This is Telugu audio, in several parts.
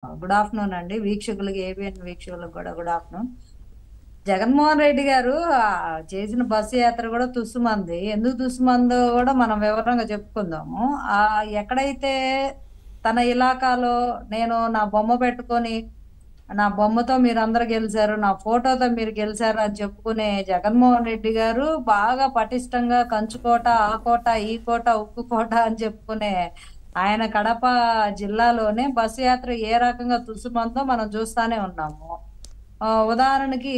గుడ్ ఆఫ్టర్నూన్ అండి వీక్షకులకి, ఏబిఎన్ వీక్షకులకు కూడా గుడ్ ఆఫ్టర్నూన్. జగన్మోహన్ రెడ్డి గారు చేసిన బస్సు యాత్ర కూడా తుస్సుమంది. ఎందుకు తుస్సుమందో కూడా మనం వివరంగా చెప్పుకుందాము. ఆ ఎక్కడైతే తన ఇలాకాలో నేను నా బొమ్మ పెట్టుకొని, నా బొమ్మతో మీరు అందరు గెలిచారు, నా ఫోటోతో మీరు గెలిచారు అని చెప్పుకునే జగన్మోహన్ రెడ్డి గారు బాగా పటిష్టంగా కంచుకోట, ఆ కోట, ఈ కోట, ఉక్కు కోట అని చెప్పుకునే ఆయన కడప జిల్లాలోనే బస్సు యాత్ర ఏ రకంగా తుసుమందో మనం చూస్తానే ఉన్నాము. ఉదాహరణకి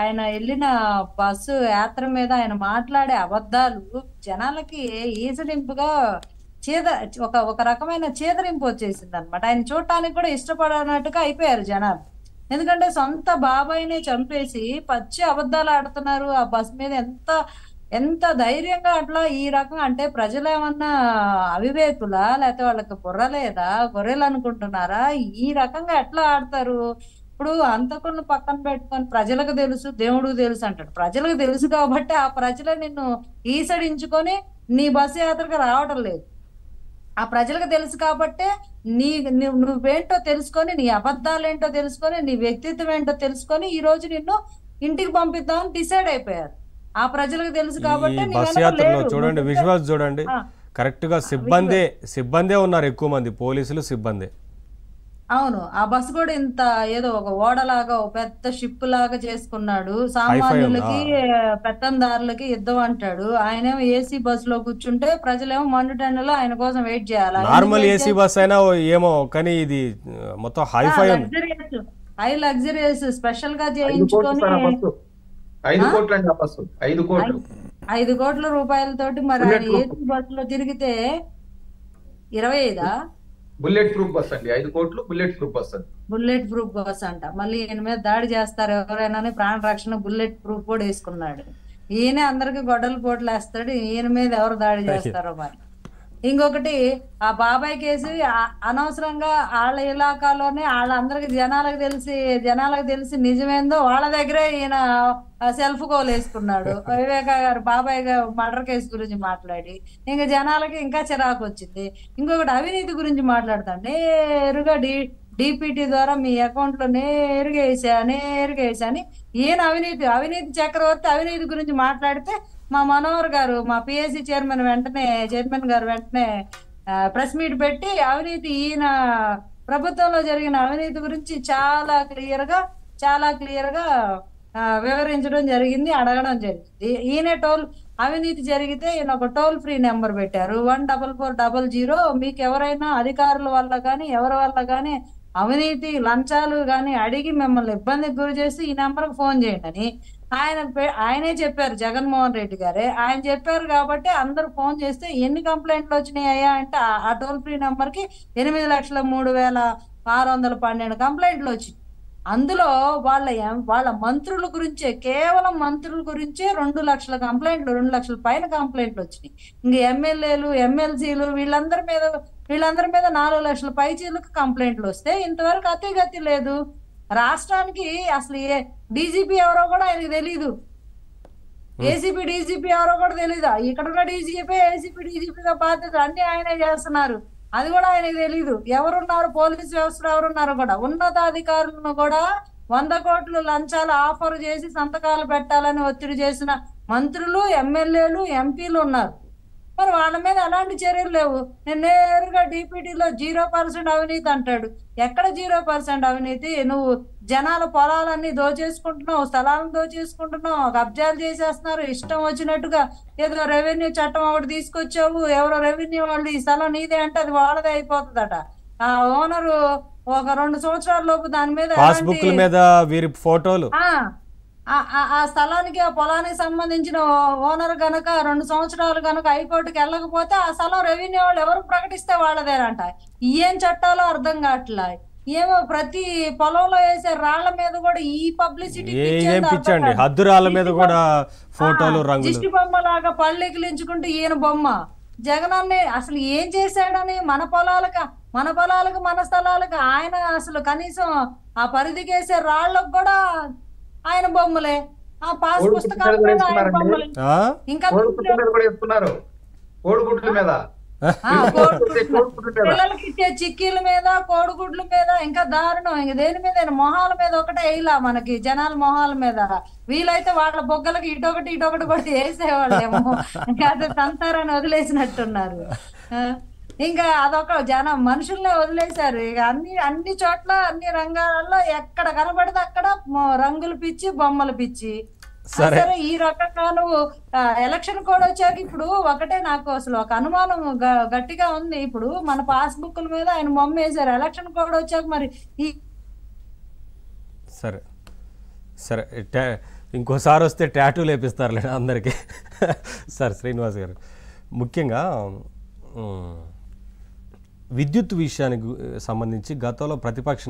ఆయన వెళ్ళిన బస్సు యాత్ర మీద ఆయన మాట్లాడే అబద్ధాలు జనాలకి ఈసడింపుగా చీద ఒక ఒక రకమైన చీదరింపు వచ్చేసింది అనమాట. ఆయన చూడటానికి కూడా ఇష్టపడనట్టుగా అయిపోయారు జనాలు. ఎందుకంటే సొంత బాబాయినే చంపేసి పచ్చి అబద్ధాలు ఆడుతున్నారు. ఆ బస్ మీద ఎంత ఎంత ధైర్యంగా అట్లా ఈ రకంగా, అంటే ప్రజలు ఏమన్నా అవివేకులా, లేకపోతే వాళ్ళకి బుర్ర లేదా, గొర్రెలు అనుకుంటున్నారా? ఈ రకంగా ఎట్లా ఆడతారు? ఇప్పుడు అంతకులను పక్కన పెట్టుకొని ప్రజలకు తెలుసు, దేవుడు తెలుసు అంటాడు. ప్రజలకు తెలుసు కాబట్టి ఆ ప్రజలే నిన్ను ఈసడించుకొని నీ బస్సు యాత్రకు రావడం లేదు. ఆ ప్రజలకు తెలుసు కాబట్టే నువ్వేంటో తెలుసుకొని, నీ అబద్ధాలు ఏంటో తెలుసుకొని, నీ వ్యక్తిత్వం ఏంటో తెలుసుకొని ఈ రోజు నిన్ను ఇంటికి పంపిద్దామని డిసైడ్ అయిపోయారు. ఆ ప్రజలకు తెలుసు ఈ కాబట్టి నీ బస్ వెనక యాత్రలో లేరు. చూడండి, విజువల్స్ చూడండి. ఆ, కరెక్ట్గా సిబ్బందే ఉన్నారు, ఎక్కువ మంది పోలీసులు సిబ్బంది. అవును. ఆ బస్సు కూడా ఇంత ఏదో ఒక ఓడలాగా, ఒక పెద్ద షిప్ లాగా చేసుకున్నాడు. హైఫై ఉంది. సామాన్యులకి, పెత్తందారులకి యుద్ధం అంటాడు. ఆయనేమో ఏసీ బస్సులో కూర్చుంటే ప్రజలేమో మండుటెండలో ఆయన కోసం వెయిట్ చేయాలి. ఎందుకు నార్మల్ వెయిట్ ఏసీ చేయాలి? బస్ అయినా ఏమో, కానీ ఇది మొత్తం హైఫై ఉంది. లగ్జరియస్, హై లగ్జరియస్ స్పెషల్ గా 5 కోట్లు చేయించుకొని. సార్ ఆ బస్సు. 5 ఆ కోట్లు అండి ఆ బస్సు. 5 కోట్లు. 5 కోట్ల రూపాయలతోటి మరి ఆయన బుల్లెట్ ప్రూఫ్. ఏసీ బస్సులో తిరిగితే 25 బుల్లెట్ ప్రూఫ్ బస్ అండి. 5 కోట్లు బుల్లెట్ ప్రూఫ్ బస్ అది. బుల్లెట్ ప్రూఫ్ బస్ అంట. మళ్ళీ ఈయన మీద దాడి చేస్తారు ఎవరైనా అని ప్రాణ రక్షణ బుల్లెట్ ప్రూఫ్ కూడా వేసుకున్నాడు. ఈయనే అందరికి గొడ్డలు పోట్లు వేస్తాడు. ఈయన మీద ఎవరు దాడి చేస్తారో మరి. ఇంకొకటి, ఆ బాబాయ్ కేసు అనవసరంగా వాళ్ళ ఇలాకాలోనే వాళ్ళందరికి జనాలకు తెలిసి నిజమేందో వాళ్ళ దగ్గరే ఈయన సెల్ఫ్ గోల్ వేసుకున్నాడు. వివేక గారు బాబాయ్ గారు మర్డర్ కేసు గురించి మాట్లాడి ఇంకా జనాలకి ఇంకా చిరాకు వచ్చింది. ఇంకొకటి, అవినీతి గురించి మాట్లాడతాడు. నేరుగా డిపిటి ద్వారా మీ అకౌంట్ లో నేరుగా వేసా అని ఈయన అవినీతి చక్రవర్తి అవినీతి గురించి మాట్లాడితే మా మనోహర్ గారు, మా పిఎస్సి చైర్మన్ గారు వెంటనే ప్రెస్ మీట్ పెట్టి ఈయన ప్రభుత్వంలో జరిగిన అవినీతి గురించి చాలా క్లియర్ గా వివరించడం జరిగింది, అడగడం జరిగింది. అవినీతి జరిగితే ఈయన ఒక టోల్ ఫ్రీ నెంబర్ పెట్టారు, 14400. మీకు ఎవరైనా అధికారుల వల్ల కానీ ఎవరి వల్ల కానీ అవినీతి లంచాలు కానీ అడిగి మిమ్మల్ని ఇబ్బందికి గురి చేసి ఈ నెంబర్కి ఫోన్ చేయండి అని ఆయనే చెప్పారు. జగన్మోహన్ రెడ్డి గారే ఆయన చెప్పారు కాబట్టి అందరూ ఫోన్ చేస్తే ఎన్ని కంప్లైంట్లు వచ్చినాయ్యా అంటే ఆ టోల్ ఫ్రీ నెంబర్ కి 8,03,612 కంప్లైంట్లు వచ్చినాయి. అందులో వాళ్ళ మంత్రుల గురించే, కేవలం మంత్రుల గురించే 2 లక్షల కంప్లైంట్లు, 2 లక్షల పైన కంప్లైంట్లు వచ్చినాయి. ఇంక ఎమ్మెల్యేలు, ఎమ్మెల్సీలు వీళ్ళందరి మీద 4 లక్షల పైచీలకు కంప్లైంట్లు వస్తే ఇంతవరకు అతిగతి లేదు. రాష్ట్రానికి అసలు డీజీపీ ఎవరో కూడా ఆయనకు తెలీదు. ఏసీపీ డీజీపీ ఎవరో కూడా తెలీదు. ఇక్కడ ఉన్న డీజీపీ ఏసీపీ డీజీపీగా బాధ్యత అన్ని ఆయనే చేస్తున్నారు. అది కూడా ఆయనకు తెలీదు. ఎవరున్నారు పోలీసు వ్యవస్థలో, ఎవరున్నారు కూడా ఉన్నతాధికారులను కూడా 100 కోట్లు లంచాలు ఆఫర్ చేసి సంతకాలు పెట్టాలని ఒత్తిడి చేసిన మంత్రులు, ఎమ్మెల్యేలు, ఎంపీలు ఉన్నారు. మరి వాళ్ళ మీద ఎలాంటి చర్యలు లేవు. నేను నేరుగా డిపిటీలో 0% అవినీతి అంటాడు. ఎక్కడ 0% అవినీతి? నువ్వు జనాల పొలాలన్నీ దోచేసుకుంటున్నావు, స్థలాలను దోచేసుకుంటున్నావు, కబ్జాలు చేసేస్తున్నారు ఇష్టం వచ్చినట్టుగా. ఏదో రెవెన్యూ చట్టం ఒకటి తీసుకొచ్చావు, ఎవరో రెవెన్యూ వాళ్ళు ఈ స్థలం నీదే అంటే అది వాళ్ళదే అయిపోతుందట. ఆ ఓనరు ఒక 2 సంవత్సరాల లోపు దాని మీద పాస్బుక్ల మీద వీరి ఫోటోలు, ఆ స్థలానికి, ఆ పొలానికి సంబంధించిన ఓనర్ గనక 2 సంవత్సరాలు గనక హైకోర్టుకి వెళ్ళకపోతే ఆ స్థలం రెవెన్యూ వాళ్ళు ఎవరు ప్రకటిస్తే వాళ్ళదేనంట. ఏం చట్టాలో అర్థం కావట్లా. ఏమో ప్రతి పొలంలో వేసే రాళ్ల మీద కూడా ఈ పబ్లిసిటీ పిచ్చండి, హద్దురాళ్ళ మీద కూడా ఫోటోలు, రంగులు. దిష్టి బొమ్మ లాగా పళ్ళెకిలించుకుంటూ ఈయన బొమ్మ. జగనన్నే అసలు ఏం చేశాడని మన పొలాలకు, మన స్థలాలకు ఆయన అసలు కనీసం ఆ పరిధికేసే రాళ్లకు కూడా ఆయన బొమ్మలే, ఆ పాస్ పుస్తకాల మీద ఆయన బొమ్మలే. ఇంకా కోడిగుడ్ల మీద పిల్లలకి ఇచ్చే చిక్కీల మీద కోడిగుడ్ల మీద ఇంకా దారుణం, ఇంక దేని మీద మొహాల మీద ఒకటే వేయలా మనకి, జనాల మొహాల మీద. వీలైతే వాళ్ళ బొగ్గలకి ఇటొకటి కూడా వేసేవాళ్ళేమో, ఇంకా అది తంతారని వదిలేసినట్టున్నారు. ఇంకా అదొక జనం మనుషుల్నే వదిలేశారు. ఇక అన్ని చోట్ల అన్ని రంగాలలో ఎక్కడ కనబడితే అక్కడ రంగులు పిచ్చి, బొమ్మలు పిచ్చి. సరే, ఈ రకంగా నువ్వు ఎలక్షన్ కోడ్ వచ్చాక ఇప్పుడు ఒకటే నాకు అసలు ఒక అనుమానం గట్టిగా ఉంది. ఇప్పుడు మన పాస్బుక్ల మీద ఆయన బొమ్మ వేశారు, ఎలక్షన్ కోడ్ వచ్చాక మరి ఈ సరే సరే ఇంకోసారి వస్తే టాటూ లేపిస్తారులే అందరికీ. సరే శ్రీనివాస్ గారు, ముఖ్యంగా విద్యుత్ విషయానికి సంబంధించి గతంలో ప్రతిపక్ష